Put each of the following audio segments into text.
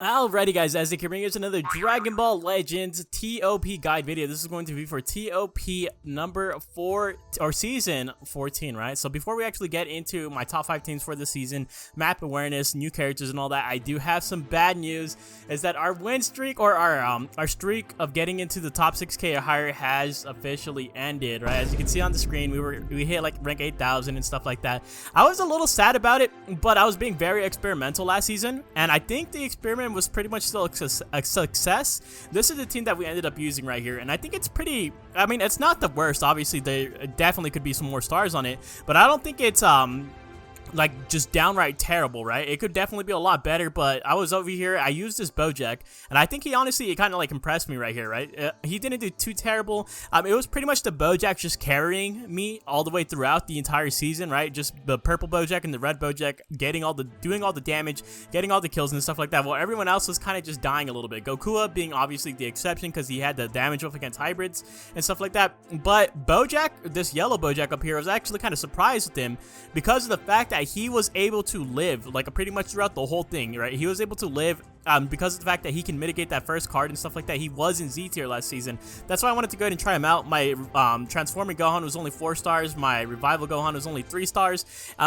Alrighty guys, as you can bring us another Dragon Ball Legends TOP guide video. This is going to be for TOP number 4 or season 14, right? So before we actually get into my top 5 teams for the season, map awareness, new characters and all that, I do have some bad news. Is that our win streak or our streak of getting into the top 6k or higher has officially ended, right? As you can see on the screen, we hit like rank 8,000 and stuff like that. I was a little sad about it, but I was being very experimental last season, and I think the experiment was pretty much still a success. This is the team that we ended up using right here, and I think it's pretty, I mean, it's not the worst. Obviously there definitely could be some more stars on it, but I don't think it's like just downright terrible, right? It could definitely be a lot better, but I was over here, I used this Bojack, and I think he honestly, it kind of like impressed me right here, right? He didn't do too terrible. It was pretty much the Bojack just carrying me all the way throughout the entire season, right? Just the purple Bojack and the red Bojack doing all the damage, getting all the kills and stuff like that, while everyone else was kind of just dying a little bit. Goku being obviously the exception because he had the damage off against hybrids and stuff like that. But Bojack, this yellow Bojack up here, I was actually kind of surprised with him because of the fact that he was able to live like pretty much throughout the whole thing, right? He was able to live because of the fact that he can mitigate that first card and stuff like that. He was in Z tier last season. That's why I wanted to go ahead and try him out. My transforming Gohan was only 4 stars. My revival Gohan was only 3 stars.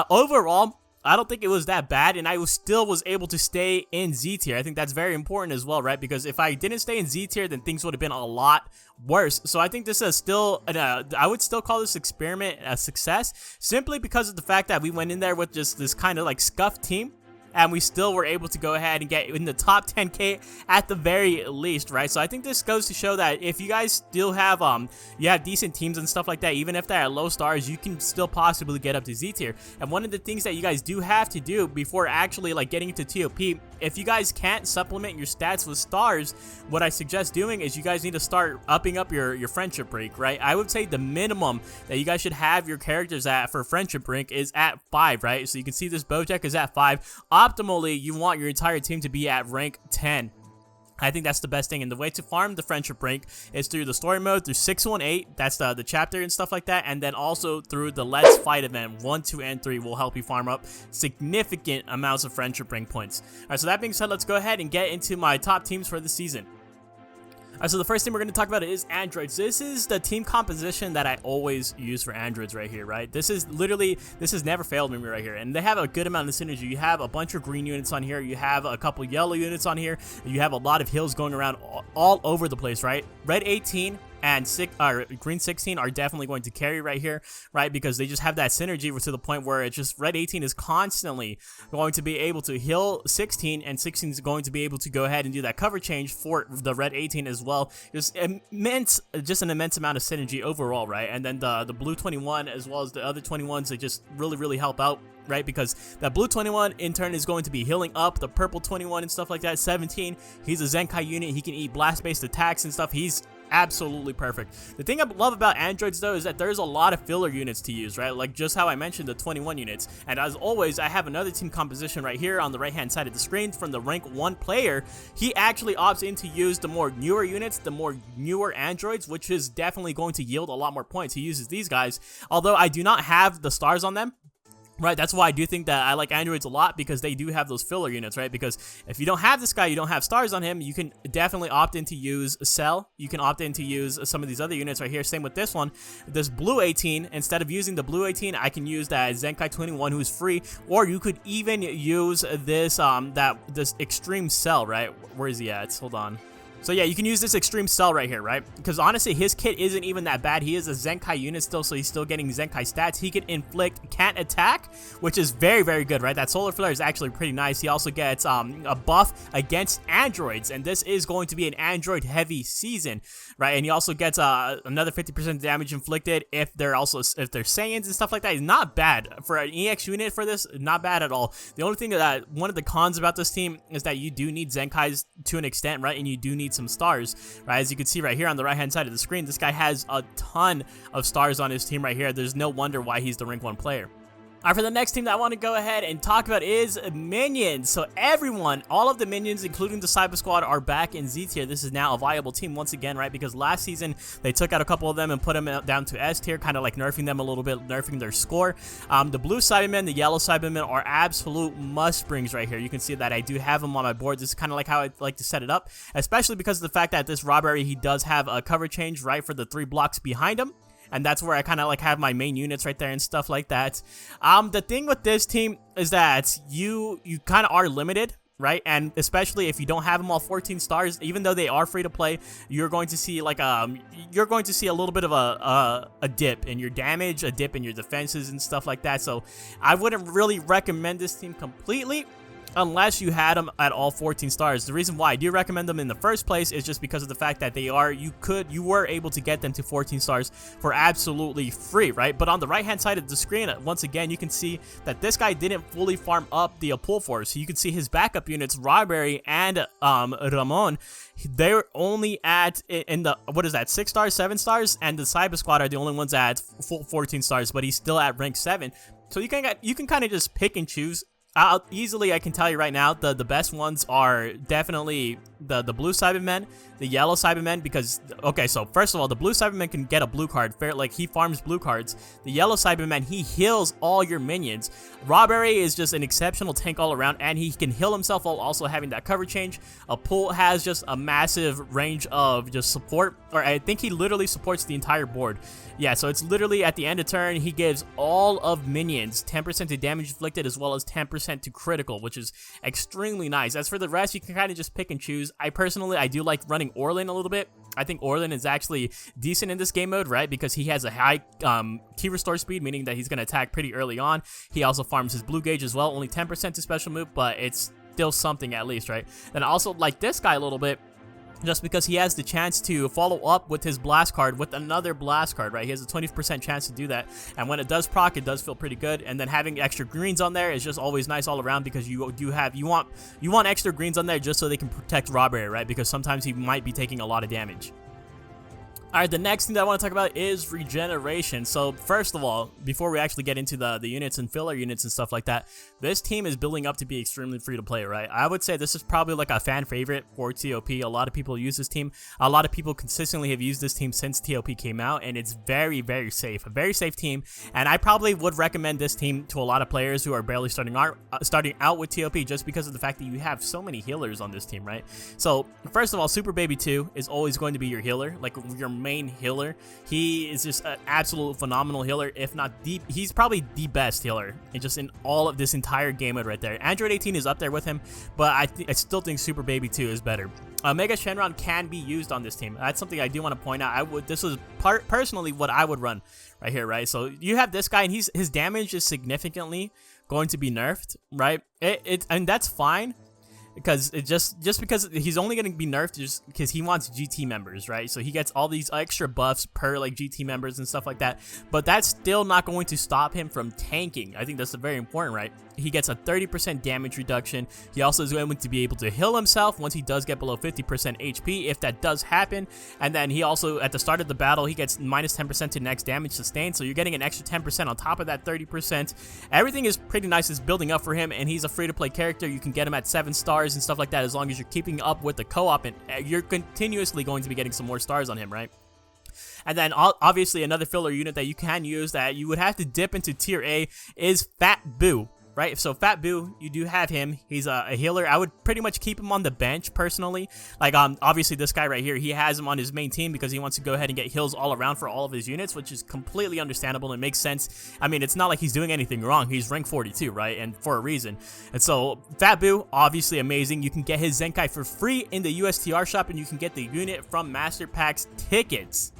Overall, I don't think it was that bad, and I still was able to stay in Z tier. I think that's very important as well, right? Because if I didn't stay in Z tier, then things would have been a lot worse. So I think this is still, I would still call this experiment a success, simply because of the fact that we went in there with just this kind of like scuffed team, and we still were able to go ahead and get in the top 10k at the very least, right? So I think this goes to show that if you guys still have you have decent teams and stuff like that, even if they're at low stars, you can still possibly get up to Z tier. And one of the things that you guys do have to do before actually like getting into TOP, if you guys can't supplement your stats with stars, what I suggest doing is you guys need to start upping up your friendship rank, right? I would say the minimum that you guys should have your characters at for friendship rank is at 5, right? So you can see this Bojack is at 5. Optimally, you want your entire team to be at rank 10. I think that's the best thing, and the way to farm the friendship rank is through the story mode, through 618, that's the chapter and stuff like that, and then also through the Let's Fight event. 1, 2, and 3 will help you farm up significant amounts of friendship rank points. Alright, so that being said, let's go ahead and get into my top teams for the season. Alright, so the first thing we're going to talk about is androids. This is the team composition that I always use for androids right here, right? This has never failed me right here, and they have a good amount of synergy. You have a bunch of green units on here, you have a couple yellow units on here, you have a lot of heals going around all over the place, right? Red 18 and green 16 are definitely going to carry right here, right? Because they just have that synergy to the point where it's just red 18 is constantly going to be able to heal 16, and 16 is going to be able to go ahead and do that cover change for the red 18 as well. Just an immense amount of synergy overall, right? And then the blue 21 as well as the other 21s, they just really help out, right? Because that blue 21 in turn is going to be healing up the purple 21 and stuff like that. 17, he's a Zenkai unit, he can eat blast based attacks and stuff. He's absolutely perfect. The thing I love about androids though is that there's a lot of filler units to use, right? Like just how I mentioned the 21 units. And as always, I have another team composition right here on the right hand side of the screen from the rank 1 player. He actually opts in to use the more newer units, the more newer androids, which is definitely going to yield a lot more points. He uses these guys, although I do not have the stars on them. Right, that's why I do think that I like androids a lot, because they do have those filler units, right? Because if you don't have this guy, you don't have stars on him, you can definitely opt in to use Cell. You can opt in to use some of these other units right here. Same with this one. This blue 18, instead of using the blue 18, I can use that Zenkai 21 who's free, or you could even use this this extreme Cell, right? Where is he at? Hold on. So yeah, you can use this extreme Cell right here, right? Because honestly, his kit isn't even that bad. He is a Zenkai unit still, so he's still getting Zenkai stats. He can inflict can't attack, which is very good, right? That solar flare is actually pretty nice. He also gets a buff against androids, and this is going to be an android heavy season, right? And he also gets another 50% damage inflicted if they're Saiyans and stuff like that. He's not bad for an EX unit for this, not bad at all. The only thing that one of the cons about this team is that you do need Zenkais to an extent, right? And you do need some stars, right? As you can see right here on the right hand side of the screen, this guy has a ton of stars on his team right here. There's no wonder why he's the rank 1 player. Alright, for the next team that I want to go ahead and talk about is minions. So everyone, all of the minions, including the Cyber Squad, are back in Z tier. This is now a viable team once again, right? Because last season, they took out a couple of them and put them down to S tier, kind of like nerfing them a little bit, nerfing their score. The blue Cybermen, the yellow Cybermen are absolute must-brings right here. You can see that I do have them on my board. This is kind of like how I like to set it up, especially because of the fact that this robbery, he does have a cover change, right, for the 3 blocks behind him. And that's where I kind of like have my main units right there and stuff like that. The thing with this team is that you kind of are limited, right? And especially if you don't have them all 14 stars, even though they are free to play, you're going to see like you're going to see a little bit of a dip in your damage, a dip in your defenses and stuff like that. So I wouldn't really recommend this team completely, unless you had them at all 14 stars. The reason why I do recommend them in the first place is just because of the fact that they are, you were able to get them to 14 stars for absolutely free, right? But on the right hand side of the screen, once again, you can see that this guy didn't fully farm up the pull force. So you can see his backup units, Robbery and Ramon, they're only at, in the, what is that, 6 stars, 7 stars, and the Cyber Squad are the only ones at full 14 stars, but he's still at rank 7. So you can kind of just pick and choose. Easily, I can tell you right now, the best ones are definitely the blue Cybermen, the yellow Cybermen, because, okay, so first of all, the blue Cyberman can get a blue card, like he farms blue cards. The yellow Cyberman, he heals all your minions. Robbery is just an exceptional tank all around, and he can heal himself while also having that cover change. A Pool has just a massive range of just support, or I think he literally supports the entire board. Yeah, so it's literally at the end of turn, he gives all of minions 10% to damage inflicted as well as 10% to critical, which is extremely nice. As for the rest, you can kind of just pick and choose. I do like running Orlin a little bit. I think Orlin is actually decent in this game mode, right? Because he has a high key restore speed, meaning that he's going to attack pretty early on. He also farms his blue gauge as well, only 10% to special move, but it's still something at least, right? Then I also like this guy a little bit, just because he has the chance to follow up with his blast card with another blast card, right? He has a 20% chance to do that, and when it does proc, it does feel pretty good. And then having extra greens on there is just always nice all around, because you want extra greens on there just so they can protect Robbery, right? Because sometimes he might be taking a lot of damage. Alright, the next thing that I want to talk about is regeneration. So first of all, before we actually get into the units and filler units and stuff like that, this team is building up to be extremely free to play, right? I would say this is probably like a fan favorite for ToP. A lot of people use this team. A lot of people consistently have used this team since ToP came out, and it's very, very safe. A very safe team, and I probably would recommend this team to a lot of players who are barely starting out with ToP, just because of the fact that you have so many healers on this team, right? So first of all, Super Baby 2 is always going to be your healer, like your main healer. He is just an absolute phenomenal healer, if not he's probably the best healer in all of this entire game mode right there. Android 18 is up there with him, but I still think Super Baby 2 is better. Mega Shenron can be used on this team. That's something I do want to point out. This was personally what I would run right here, right? So you have this guy, and his damage is significantly going to be nerfed, right? And that's fine, because it just because he's only going to be nerfed just because he wants GT members, right? So he gets all these extra buffs per like GT members and stuff like that, but that's still not going to stop him from tanking. I think that's very important, right? He gets a 30% damage reduction. He also is going to be able to heal himself once he does get below 50% HP, if that does happen. And then he also, at the start of the battle, he gets minus 10% to next damage sustained, so you're getting an extra 10% on top of that 30%. Everything is pretty nice. It's building up for him, and he's a free-to-play character. You can get him at 7 stars and stuff like that, as long as you're keeping up with the co-op, and you're continuously going to be getting some more stars on him, right? And then obviously another filler unit that you can use that you would have to dip into tier A is Fat Boo, right? So Fat Boo, you do have him. He's a healer. I would pretty much keep him on the bench personally. Like obviously this guy right here, he has him on his main team because he wants to go ahead and get heals all around for all of his units, which is completely understandable and makes sense. I mean, it's not like he's doing anything wrong. He's rank 42, right? And for a reason. And so Fat Boo, obviously amazing. You can get his Zenkai for free in the USTR shop, and you can get the unit from Master Packs tickets.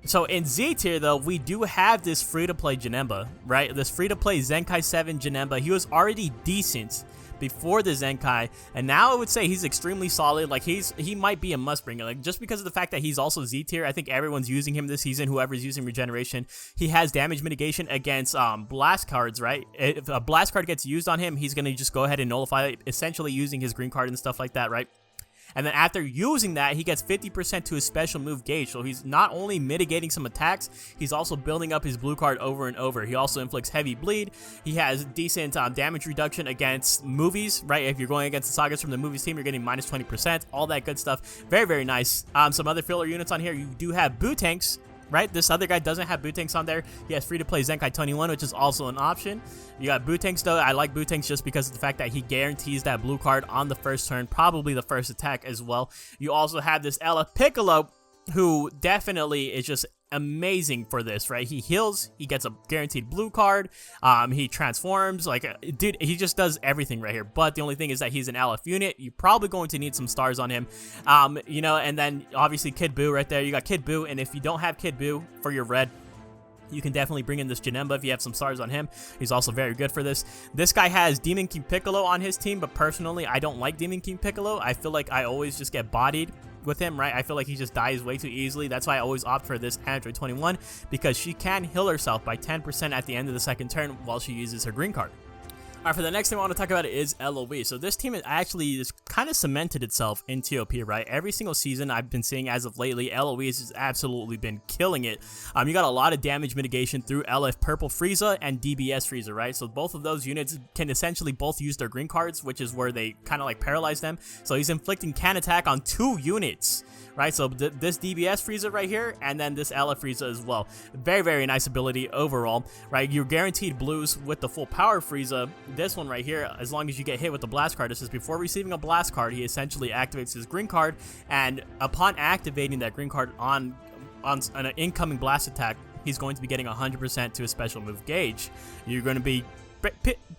So in Z tier though, we do have this free-to-play Janemba, right? This free-to-play Zenkai 7 Janemba. He was already decent before the Zenkai, and now I would say he's extremely solid. Like he might be a must-bring, like just because of the fact that he's also Z tier. I think everyone's using him this season, whoever's using regeneration. He has damage mitigation against blast cards, right? If a blast card gets used on him, he's gonna just go ahead and nullify it, essentially using his green card and stuff like that, right? And then after using that, he gets 50% to his special move gauge. So he's not only mitigating some attacks, he's also building up his blue card over and over. He also inflicts heavy bleed. He has decent damage reduction against movies, right? If you're going against the Sagas from the movies team, you're getting minus 20%, all that good stuff. Very, very nice. Some other filler units on here, you do have Boo Tanks, right? This other guy doesn't have Boot Tanks on there. He has free-to-play Zenkai 21, which is also an option. You got Boot Tanks, though. I like Boot Tanks just because of the fact that he guarantees that blue card on the first turn, probably the first attack as well. You also have this Ella Piccolo, who definitely is just amazing for this, right? He heals, he gets a guaranteed blue card, he transforms, like, dude, he just does everything right here. But the only thing is that he's an LF unit. You're probably going to need some stars on him, you know. And then obviously Kid Buu right there. You got Kid Buu, and if you don't have Kid Buu for your red, you can definitely bring in this Janemba if you have some stars on him. He's also very good for this. This guy has Demon King Piccolo on his team, but personally, I don't like Demon King Piccolo. I feel like I always just get bodied with him, right? I feel like he just dies way too easily. That's why I always opt for this Android 21, because she can heal herself by 10% at the end of the second turn while she uses her green card. All right, for the next thing I want to talk about is LOE. So this team actually is kind of cemented itself in ToP, right? Every single season I've been seeing as of lately, LOE has absolutely been killing it. You got a lot of damage mitigation through LF Purple Frieza and DBS Frieza, right? So both of those units can essentially both use their green cards, which is where they kind of like paralyze them. So he's inflicting can attack on 2 units, right? So this DBS Frieza right here, and then this LF Frieza as well. Very, very nice ability overall, right? You're guaranteed blues with the full power Frieza. This one right here, as long as you get hit with the blast card, this is before receiving a blast card, he essentially activates his green card, and upon activating that green card on an incoming blast attack, he's going to be getting 100% to a special move gauge. You're going to be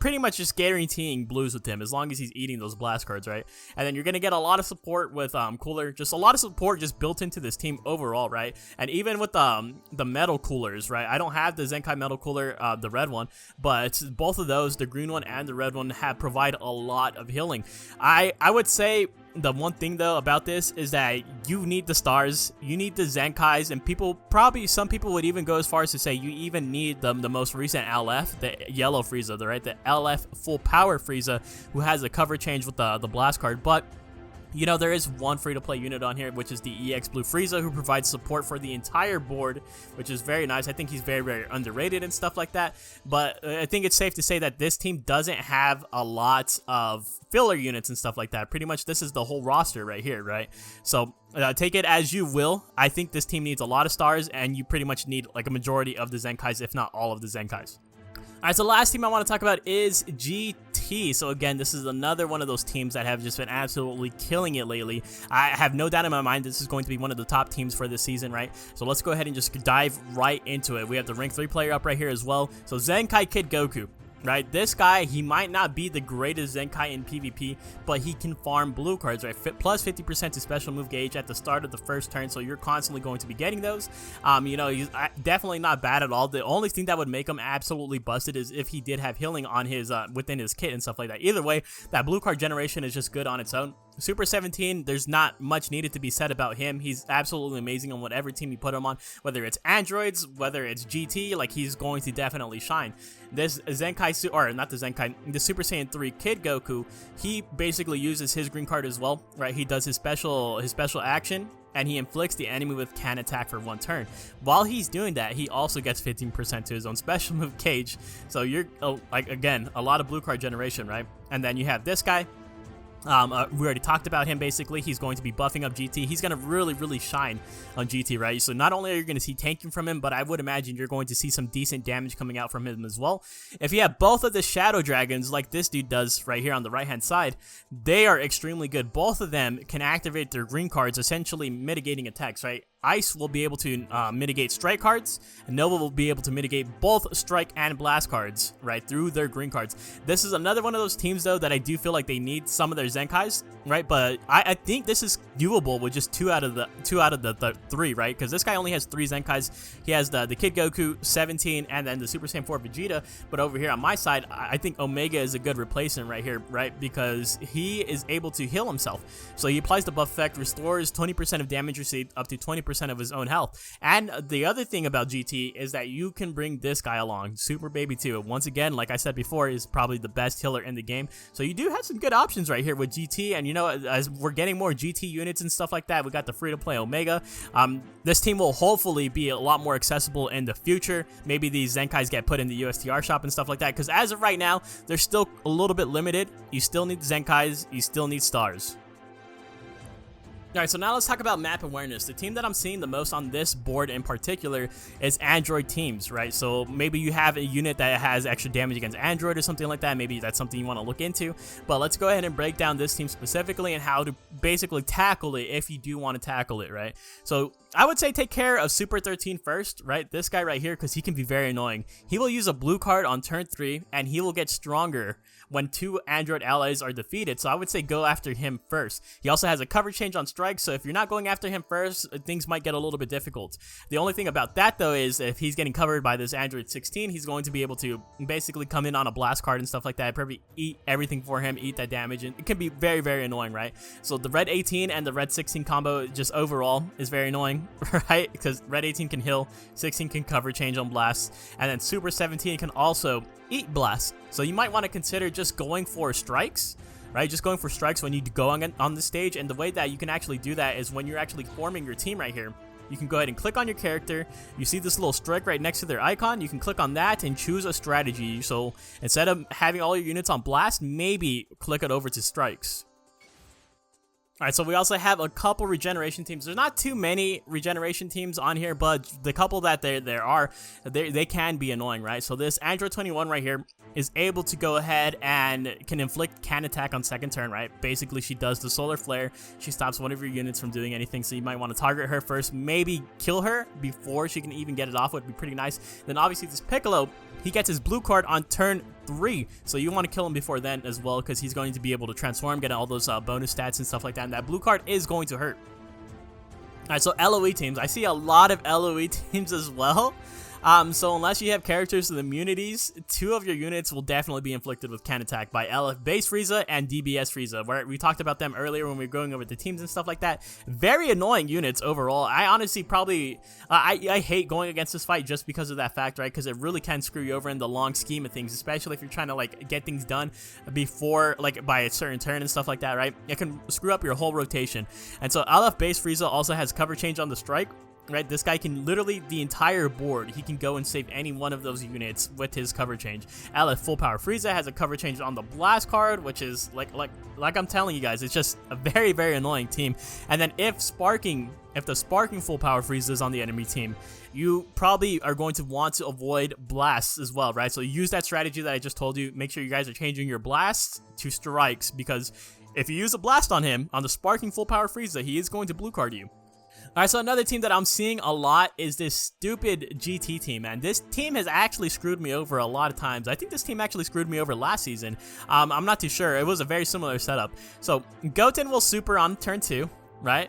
pretty much just guaranteeing blues with him as long as he's eating those blast cards, right? And then you're gonna get a lot of support with cooler, just a lot of support just built into this team overall, right? And even with the metal coolers, right? I don't have the Zenkai metal cooler, the red one, but both of those, the green one and the red one, provide a lot of healing. I would say the one thing though about this is that you need the stars, you need the Zenkais, and some people would even go as far as to say you even need the most recent LF, the yellow Frieza, right? The LF full power Frieza, who has a cover change with the blast card. But you know, there is one free-to-play unit on here, which is the EX Blue Frieza, who provides support for the entire board, which is very nice. I think he's very, very underrated and stuff like that. But I think it's safe to say that this team doesn't have a lot of filler units and stuff like that. Pretty much this is the whole roster right here, right? So take it as you will. I think this team needs a lot of stars, and you pretty much need like a majority of the Zenkais, if not all of the Zenkais. All right, so the last team I want to talk about is GT. So again, this is another one of those teams that have just been absolutely killing it lately. I have no doubt in my mind this is going to be one of the top teams for this season, right? So let's go ahead and just dive right into it. We have the rank 3 player up right here as well. So Zenkai Kid Goku. Right, this guy, he might not be the greatest Zenkai in PvP, but he can farm blue cards, right? Plus 50% to special move gauge at the start of the first turn, so you're constantly going to be getting those. You know, he's definitely not bad at all. The only thing that would make him absolutely busted is if he did have healing on his within his kit and stuff like that. Either way, that blue card generation is just good on its own. Super 17, there's not much needed to be said about him. He's absolutely amazing on whatever team you put him on, whether it's androids, whether it's GT, like he's going to definitely shine. This Zenkai, or not the Zenkai, the Super Saiyan 3 Kid Goku, he basically uses his green card as well, right? He does his special action, and he inflicts the enemy with can attack for 1 turn. While he's doing that, he also gets 15% to his own special move gauge. So you're, like, again, a lot of blue card generation, right? And then you have this guy. We already talked about him. Basically, he's going to be buffing up GT. He's going to really shine on GT, right? So not only are you going to see tanking from him, but I would imagine you're going to see some decent damage coming out from him as well. If you have both of the Shadow Dragons, like this dude does right here on the right-hand side, they are extremely good. Both of them can activate their green cards, essentially mitigating attacks, right? Ice will be able to mitigate strike cards, and Nova will be able to mitigate both strike and blast cards, right, through their green cards. This is another one of those teams, though, that I do feel like they need some of their Zenkais, right? But I think this is doable with just two out of the 3, right? Because this guy only has 3 Zenkais. He has the Kid Goku, 17, and then the Super Saiyan 4 Vegeta. But over here on my side, I think Omega is a good replacement right here, right? Because he is able to heal himself. So he applies the buff effect, restores 20% of damage received up to 20% 20% of his own health. And the other thing about GT is that you can bring this guy along, Super Baby 2. Once again, like I said before, is probably the best healer in the game. So you do have some good options right here with GT, and you know, as we're getting more GT units and stuff like that, we got the free-to-play Omega. This team will hopefully be a lot more accessible in the future. Maybe these Zenkais get put in the USTR shop and stuff like that, because as of right now, they're still a little bit limited. You still need Zenkais, you still need stars. Alright, so now let's talk about map awareness. The team that I'm seeing the most on this board in particular is Android teams, right? So maybe you have a unit that has extra damage against Android or something like that. Maybe that's something you want to look into. But let's go ahead and break down this team specifically and how to basically tackle it if you do want to tackle it, right? So I would say take care of Super 13 first, right? This guy right here, because he can be very annoying. He will use a blue card on turn 3, and he will get stronger when 2 Android allies are defeated. So I would say go after him first. He also has a cover change on strike, so if you're not going after him first, things might get a little bit difficult. The only thing about that though is if he's getting covered by this Android 16, he's going to be able to basically come in on a blast card and stuff like that, probably eat everything for him, eat that damage, and it can be very, very annoying, right? So the red 18 and the red 16 combo just overall is very annoying, right? Because red 18 can heal, 16 can cover change on blast, and then Super 17 can also eat blast. So you might want to consider just going for strikes, right? Just going for strikes when you go on the stage. And the way that you can actually do that is when you're actually forming your team right here. You can go ahead and click on your character. You see this little strike right next to their icon. You can click on that and choose a strategy. So instead of having all your units on blast, maybe click it over to strikes. Alright, so we also have a couple regeneration teams. There's not too many regeneration teams on here, but the couple that there are, they can be annoying, right? So this Android 21 right here is able to go ahead and can inflict can attack on second turn, right? Basically, she does the solar flare. She stops one of your units from doing anything, so you might want to target her first, maybe kill her before she can even get it off. Would be pretty nice. Then obviously this Piccolo, he gets his blue card on turn 3, so you want to kill him before then as well, because he's going to be able to transform, get all those bonus stats and stuff like that, and that blue card is going to hurt. Alright, so LOE teams. I see a lot of LOE teams as well. So unless you have characters with immunities, 2 of your units will definitely be inflicted with can attack by LF base Frieza and DBS Frieza, where we talked about them earlier when we were going over the teams and stuff like that. Very annoying units overall. I honestly probably, I hate going against this fight just because of that fact, right? Because it really can screw you over in the long scheme of things, especially if you're trying to like get things done before, like by a certain turn and stuff like that, right? It can screw up your whole rotation. And so LF base Frieza also has cover change on the strike. Right, this guy can literally the entire board. He can go and save any one of those units with his cover change. LF full power Frieza has a cover change on the blast card, which is like I'm telling you guys, it's just a very, very annoying team. And then if the sparking full power Frieza is on the enemy team, you probably are going to want to avoid blasts as well, right? So use that strategy that I just told you. Make sure you guys are changing your blasts to strikes, because if you use a blast on him on the sparking full power Frieza, he is going to blue card you. Alright, so another team that I'm seeing a lot is this stupid GT team, man. This team has actually screwed me over a lot of times. I think this team actually screwed me over last season. I'm not too sure. It was a very similar setup. So, Goten will super on turn 2, right?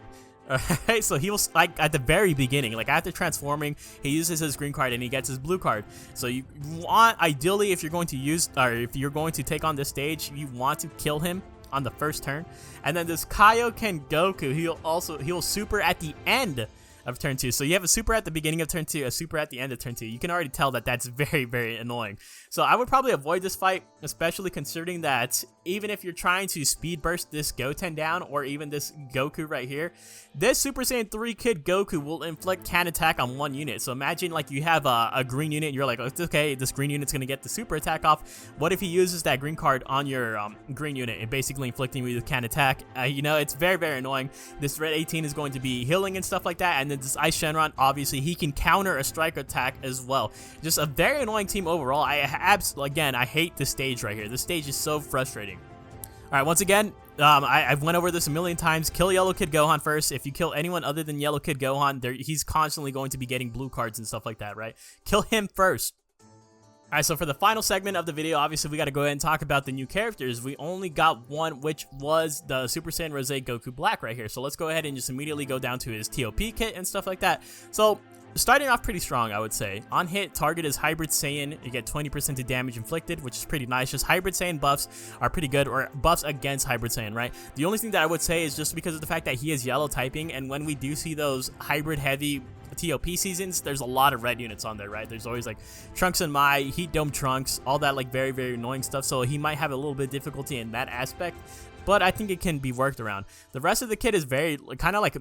Alright, so he will, like, at the very beginning, like after transforming, he uses his green card and he gets his blue card. So you want, ideally, if you're going to use, or if you're going to take on this stage, you want to kill him on the first turn. And then this Kaioken Goku, he'll super at the end of turn 2. So you have a super at the beginning of turn 2, a super at the end of turn 2. You can already tell that that's very, very annoying. So I would probably avoid this fight, especially considering that even if you're trying to speed burst this Goten down, or even this Goku right here, this Super Saiyan 3 Kid Goku will inflict can attack on one unit. So imagine like you have a green unit and you're like, okay, this green unit's gonna get the super attack off. What if he uses that green card on your green unit and basically inflicting you with can attack? You know, it's very, very annoying. This red 18 is going to be healing and stuff like that, and then this Ice Shenron, obviously he can counter a strike attack as well. Just a very annoying team overall. Again, I hate this stage right here. This stage is so frustrating. Alright, once again, I've went over this a million times. Kill Yellow Kid Gohan first. If you kill anyone other than Yellow Kid Gohan, he's constantly going to be getting blue cards and stuff like that, right? Kill him first. Alright, so for the final segment of the video, obviously we got to go ahead and talk about the new characters. We only got one, which was the Super Saiyan Rose Goku Black right here. So let's go ahead and just immediately go down to his ToP kit and stuff like that. So starting off pretty strong, I would say. On hit, target is Hybrid Saiyan. You get 20% of damage inflicted, which is pretty nice. Just Hybrid Saiyan buffs are pretty good, or buffs against Hybrid Saiyan, right? The only thing that I would say is just because of the fact that he is yellow typing, and when we do see those hybrid heavy ToP seasons, there's a lot of red units on there, right? There's always like Trunks and Mai, Heat Dome Trunks, all that like very, very annoying stuff. So he might have a little bit of difficulty in that aspect, but I think it can be worked around. The rest of the kit is very kind of like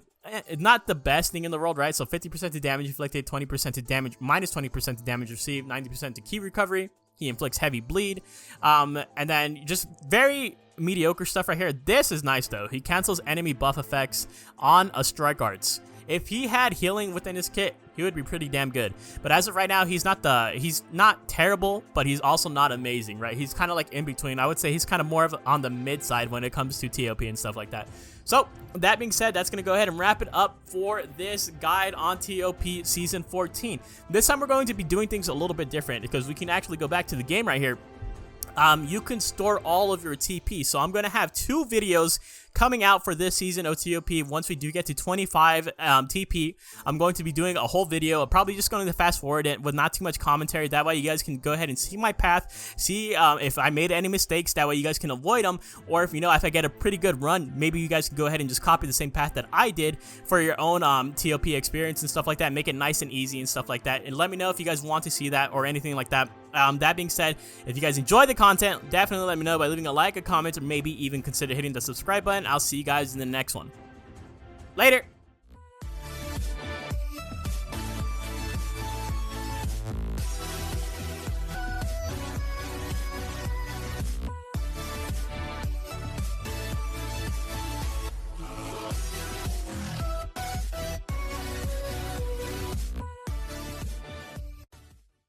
not the best thing in the world, right? So 50% to damage inflicted, 20% to damage, minus 20% to damage received, 90% to key recovery. He inflicts heavy bleed, and then just very mediocre stuff right here. This is nice though. He cancels enemy buff effects on a strike arts. If he had healing within his kit, he would be pretty damn good. But as of right now, he's not terrible, but he's also not amazing, right? He's kind of like in between. I would say he's kind of more of on the mid side when it comes to ToP and stuff like that. So that being said, that's going to go ahead and wrap it up for this guide on ToP Season 14. This time we're going to be doing things a little bit different because we can actually go back to the game right here. You can store all of your TP. So I'm going to have 2 videos coming out for this season of ToP. Once we do get to 25 TP, I'm going to be doing a whole video. I'm probably just going to fast forward it with not too much commentary. That way you guys can go ahead and see my path, see if I made any mistakes. That way you guys can avoid them, or if if I get a pretty good run, maybe you guys can go ahead and just copy the same path that I did for your own ToP experience and stuff like that. Make it nice and easy and stuff like that. And let me know if you guys want to see that or anything like that. That being said, if you guys enjoy the content, definitely let me know by leaving a like, a comment, or maybe even consider hitting the subscribe button. I'll see you guys in the next one. Later!